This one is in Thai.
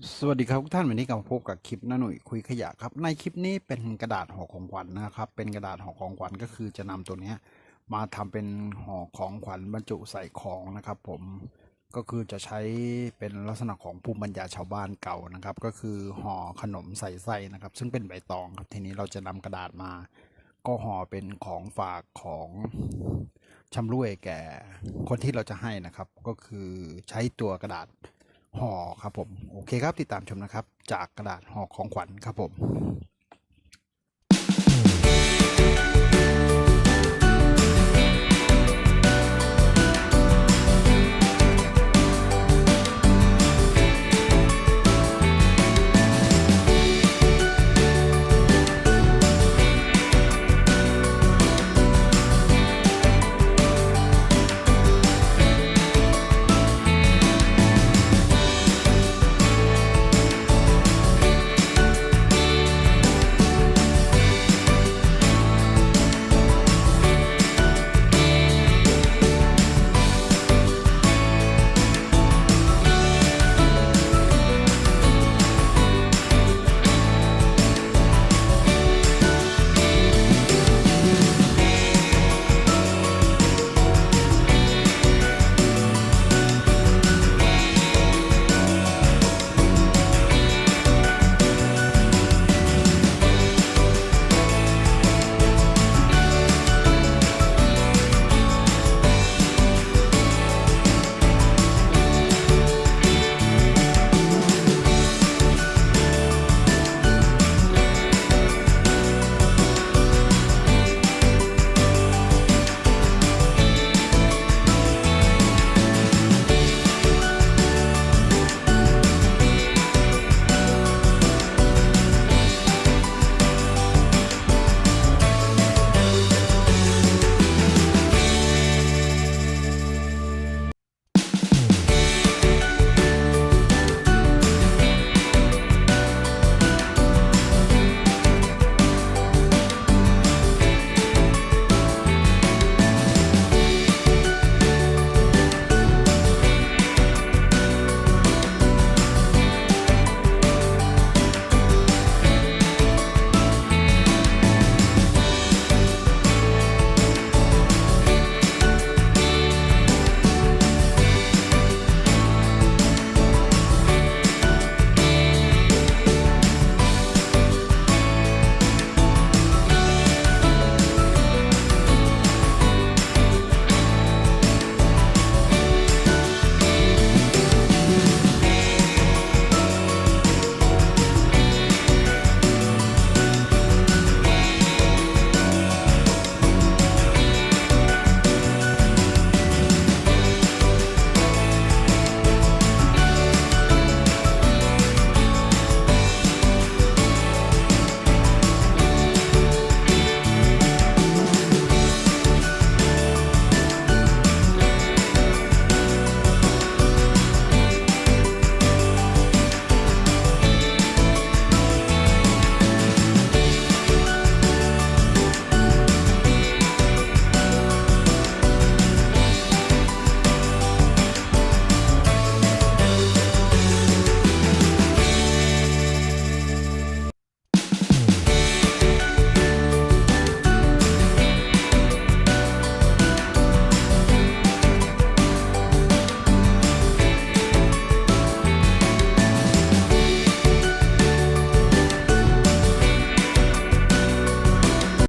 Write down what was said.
สวัสดีครับทุกท่านวันนี้กลับมาพบกับคลิปน้าหนุ่ยคุยขยะครับในคลิปนี้เป็นกระดาษห่อของขวัญนะครับเป็นกระดาษห่อของขวัญก็คือจะนำตัวเนี้ยมาทำเป็นห่อของขวัญบรรจุใส่ของนะครับผมก็คือจะใช้เป็นลักษณะของภูมิปัญญาชาวบ้านเก่านะครับก็คือห่อขนมใส่ไส้นะครับซึ่งเป็นใบตองครับทีนี้เราจะนำกระดาษมาก็ห่อเป็นของฝากของชำร่วยแก่คนที่เราจะให้นะครับก็คือใช้ตัวกระดาษ ห่อครับผมโอเคครับติดตามชมนะครับจากกระดาษห่อของขวัญครับผม